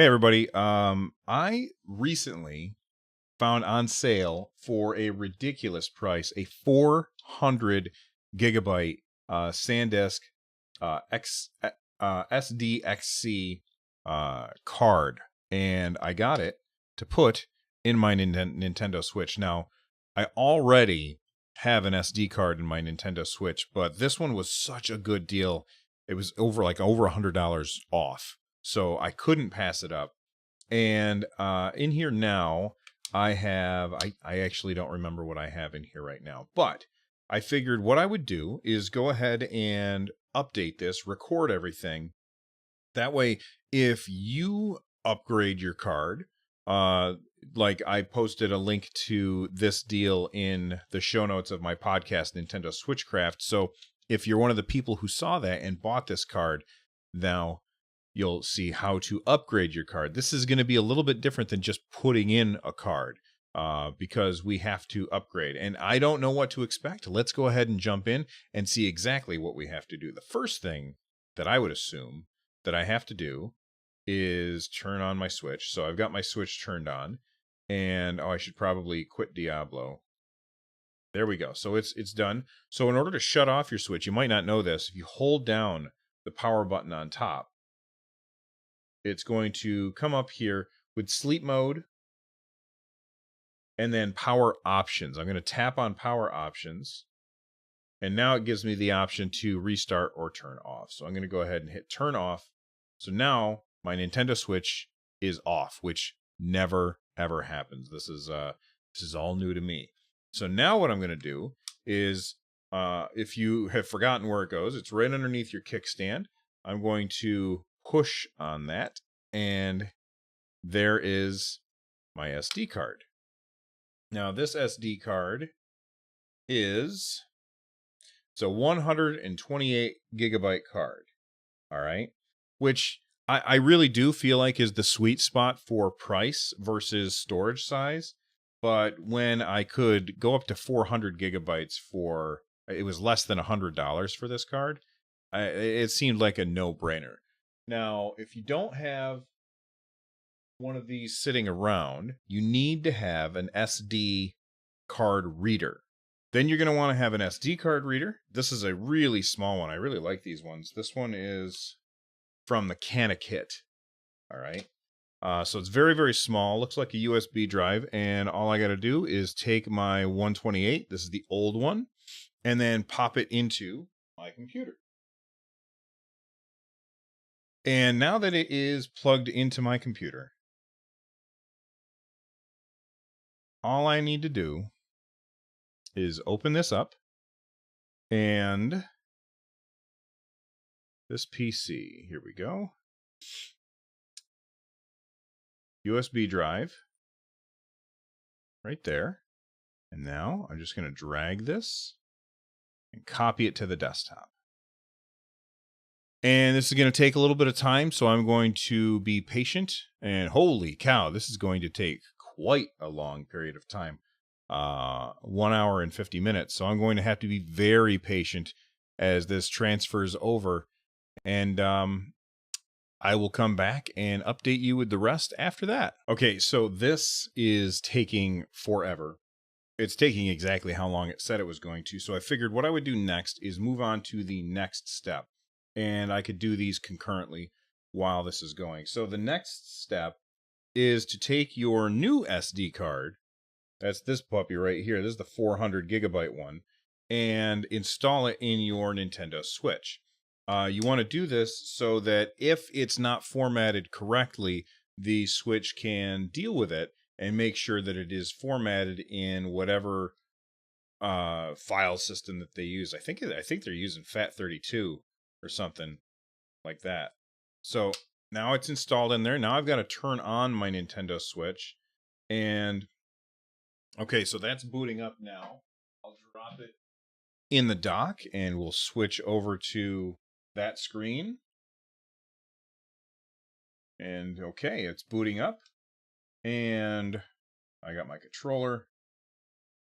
Hey everybody. I recently found on sale for a ridiculous price a 400 gigabyte SanDisk SDXC card, and I got it to put in my Nintendo Switch. Now, I already have an SD card in my Nintendo Switch, but this one was such a good deal. It was over $100 off, so I couldn't pass it up. And in here now, I actually don't remember what I have in here right now, but I figured what I would do is go ahead and update this, record everything. That way, if you upgrade your card, like I posted a link to this deal in the show notes of my podcast, Nintendo Switchcraft. So if you're one of the people who saw that and bought this card, now you'll see how to upgrade your card. This is going to be a little bit different than just putting in a card because we have to upgrade. And I don't know what to expect. Let's go ahead and jump in and see exactly what we have to do. The first thing that I would assume that I have to do is turn on my Switch. So I've got my Switch turned on, and I should probably quit Diablo. There we go. So it's done. So in order to shut off your Switch, you might not know this, if you hold down the power button on top, it's going to come up here with sleep mode and then power options. I'm going to tap on power options, and now it gives me the option to restart or turn off. So I'm going to go ahead and hit turn off. So now my Nintendo Switch is off, which never ever happens. This is all new to me. So now what I'm going to do is, if you have forgotten where it goes, it's right underneath your kickstand. I'm going to push on that, and there is my SD card. Now this SD card it's a 128 gigabyte card. All right, which I really do feel like is the sweet spot for price versus storage size. But when I could go up to 400 gigabytes for, it was less than $100 for this card, it seemed like a no-brainer. Now, if you don't have one of these sitting around, you need to have an SD card reader. Then you're going to want to have an SD card reader. This is a really small one. I really like these ones. This one is from the Kit. All right. So it's very, very small. Looks like a USB drive. And all I got to do is take my 128. This is the old one. And then pop it into my computer. And now that it is plugged into my computer, all I need to do is open this up, and this PC, here we go, USB drive right there. And now I'm just going to drag this and copy it to the desktop. And this is going to take a little bit of time, so I'm going to be patient. And holy cow, this is going to take quite a long period of time. 1 hour and 50 minutes. So I'm going to have to be very patient as this transfers over. And I will come back and update you with the rest after that. Okay, so this is taking forever. It's taking exactly how long it said it was going to. So I figured what I would do next is move on to the next step. And I could do these concurrently while this is going. So the next step is to take your new SD card. That's this puppy right here. This is the 400 gigabyte one. And install it in your Nintendo Switch. You want to do this so that if it's not formatted correctly, the Switch can deal with it and make sure that it is formatted in whatever file system that they use. I think they're using FAT32 or something like that. So now it's installed in there. Now I've got to turn on my Nintendo Switch. And okay, so that's booting up now. I'll drop it in the dock and we'll switch over to that screen. And okay, it's booting up. And I got my controller.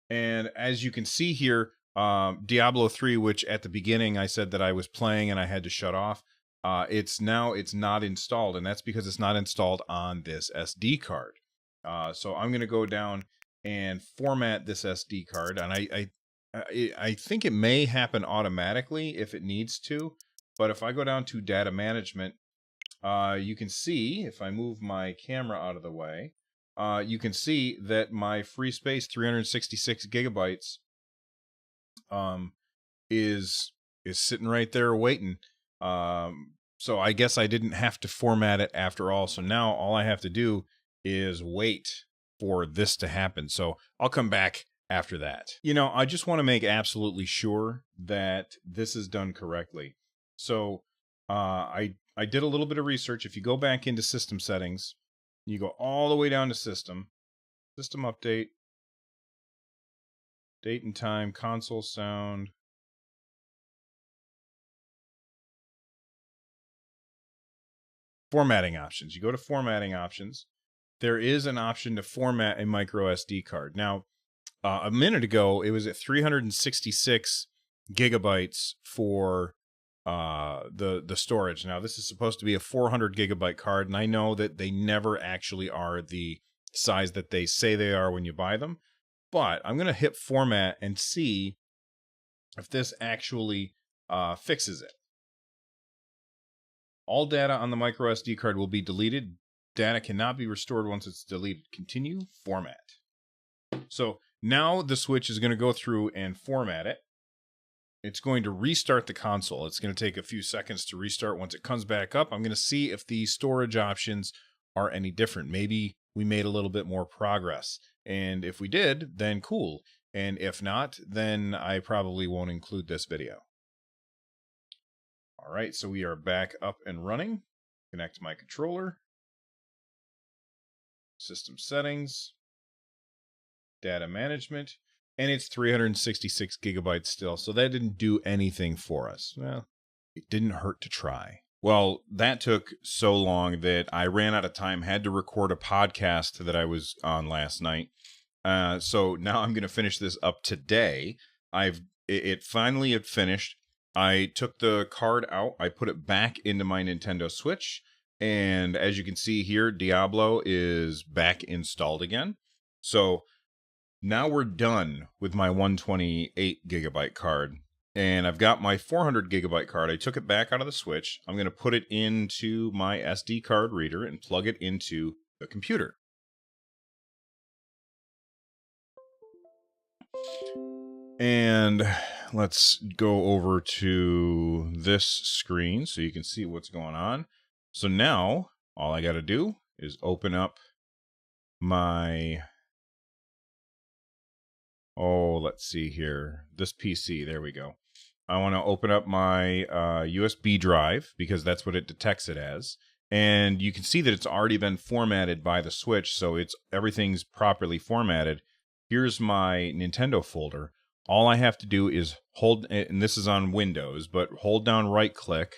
And as you can see here, Diablo 3, which at the beginning I said that I was playing and I had to shut off. it's not installed, and that's because it's not installed on this SD card. So I'm going to go down and format this SD card, and I think it may happen automatically if it needs to, but if I go down to data management, you can see if I move my camera out of the way, you can see that my free space 366 gigabytes is sitting right there waiting. So I guess I didn't have to format it after all. So now all I have to do is wait for this to happen. So I'll come back after that. You know, I just want to make absolutely sure that this is done correctly. So I did a little bit of research. If you go back into system settings, you go all the way down to system update, date and time, console sound. Formatting options. You go to formatting options. There is an option to format a micro SD card. Now, a minute ago, it was at 366 gigabytes for the storage. Now, this is supposed to be a 400 gigabyte card, and I know that they never actually are the size that they say they are when you buy them. But I'm going to hit format and see if this actually fixes it. All data on the micro SD card will be deleted. Data cannot be restored once it's deleted. Continue, format. So now the switch is going to go through and format it. It's going to restart the console. It's going to take a few seconds to restart. Once it comes back up, I'm going to see if the storage options are any different. Maybe we made a little bit more progress. And if we did, then cool. And if not, then I probably won't include this video. All right, so we are back up and running. Connect my controller. System settings. Data management. And it's 366 gigabytes still, so that didn't do anything for us. Well, it didn't hurt to try. Well, that took so long that I ran out of time, had to record a podcast that I was on last night. So now I'm going to finish this up today. It finally had finished. I took the card out. I put it back into my Nintendo Switch. And as you can see here, Diablo is back installed again. So now we're done with my 128 gigabyte card. And I've got my 400 gigabyte card. I took it back out of the Switch. I'm going to put it into my SD card reader and plug it into the computer. And let's go over to this screen so you can see what's going on. So now all I got to do is open up my, let's see here, this PC. There we go. I want to open up my USB drive because that's what it detects it as. And you can see that it's already been formatted by the Switch, so everything's properly formatted. Here's my Nintendo folder. All I have to do is hold, and this is on Windows, but hold down right click,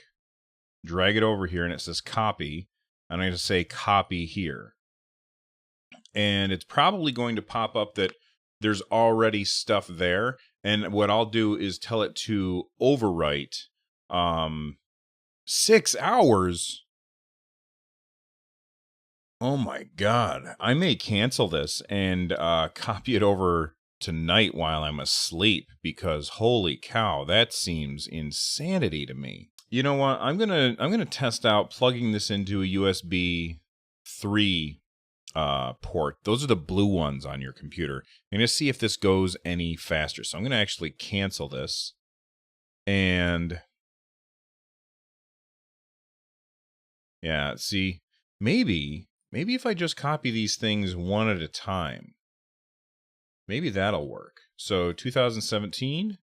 drag it over here, and it says copy. And I'm going to say copy here. And it's probably going to pop up that there's already stuff there. And what I'll do is tell it to overwrite 6 hours. Oh my God. I may cancel this and copy it over tonight while I'm asleep, because holy cow, that seems insanity to me. You know what? I'm gonna test out plugging this into a USB 3 port. Those are the blue ones on your computer. I'm gonna see if this goes any faster. So I'm gonna actually cancel this, and yeah, see, maybe if I just copy these things one at a time, maybe that'll work. So 2017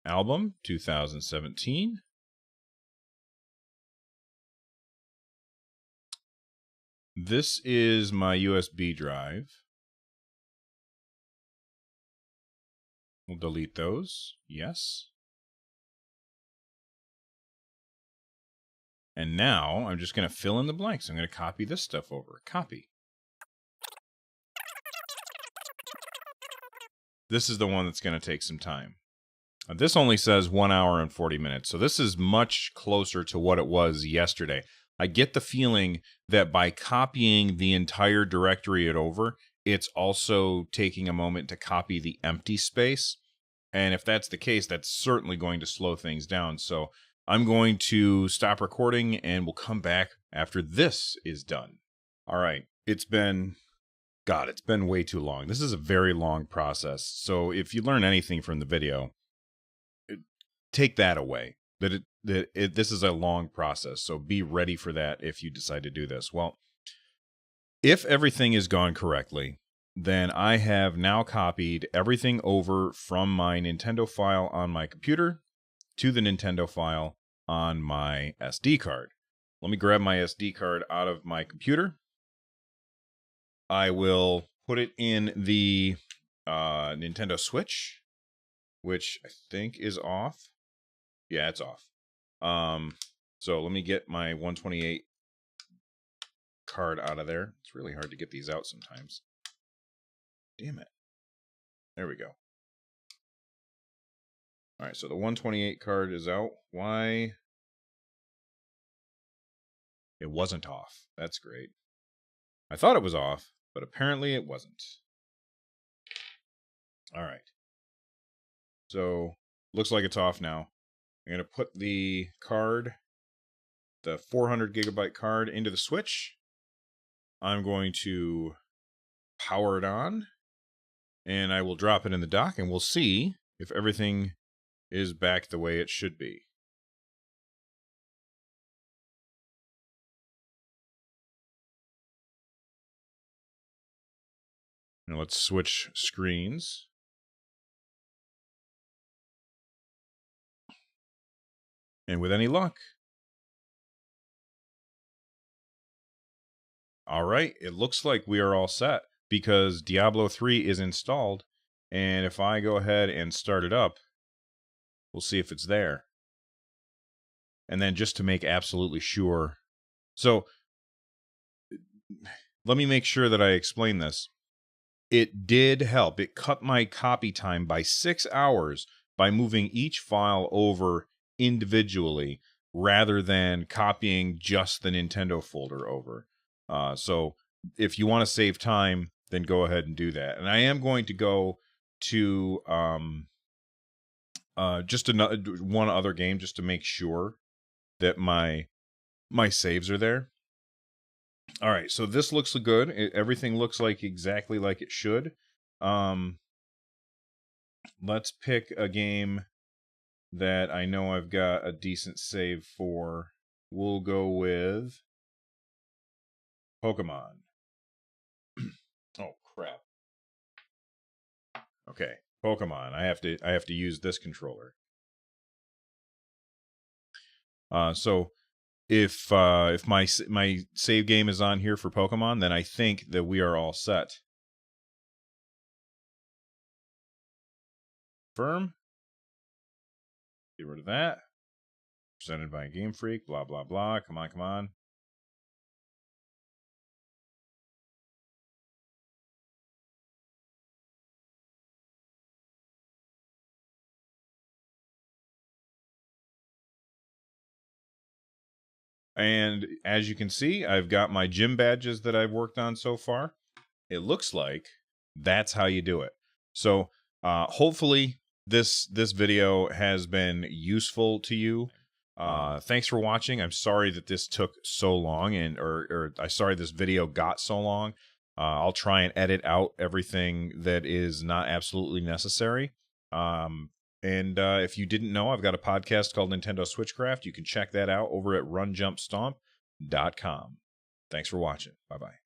album, 2017. This is my USB drive. We'll delete those. Yes. And now I'm just going to fill in the blanks. I'm going to copy this stuff over. Copy. This is the one that's going to take some time. This only says 1 hour and 40 minutes. So this is much closer to what it was yesterday. I get the feeling that by copying the entire directory over, it's also taking a moment to copy the empty space. And if that's the case, that's certainly going to slow things down. So I'm going to stop recording and we'll come back after this is done. All right. It's been way too long. This is a very long process. So if you learn anything from the video, take that away. This is a long process. So be ready for that if you decide to do this. Well, if everything is gone correctly, then I have now copied everything over from my Nintendo file on my computer to the Nintendo file on my SD card. Let me grab my SD card out of my computer. I will put it in the Nintendo Switch, which I think is off. Yeah, it's off. So let me get my 128 card out of there. It's really hard to get these out sometimes. Damn it. There we go. All right, so the 128 card is out. Why? It wasn't off. That's great. I thought it was off, but apparently it wasn't. All right. So looks like it's off now. I'm going to put the card, the 400 gigabyte card, into the Switch. I'm going to power it on, and I will drop it in the dock, and we'll see if everything is back the way it should be. Now let's switch screens. And with any luck. All right, it looks like we are all set because Diablo 3 is installed. And if I go ahead and start it up, we'll see if it's there. And then just to make absolutely sure. So let me make sure that I explain this. It did help. It cut my copy time by 6 hours by moving each file over individually rather than copying just the Nintendo folder over. So if you want to save time, then go ahead and do that. And I am going to go to just one other game just to make sure that my saves are there. All right, so this looks good. Everything looks like exactly like it should. Let's pick a game that I know I've got a decent save for. We'll go with Pokemon. Oh crap. Okay, Pokemon. I have to use this controller. So if my save game is on here for Pokemon, then I think that we are all set. Confirm. Get rid of that. Presented by Game Freak. Blah blah blah. Come on, come on. And as you can see, I've got my gym badges that I've worked on so far. It looks like that's how you do it. So hopefully this video has been useful to you. Thanks for watching. I'm sorry that this took so long, or I'm sorry this video got so long. I'll try and edit out everything that is not absolutely necessary. And if you didn't know, I've got a podcast called Nintendo Switchcraft. You can check that out over at runjumpstomp.com. Thanks for watching. Bye-bye.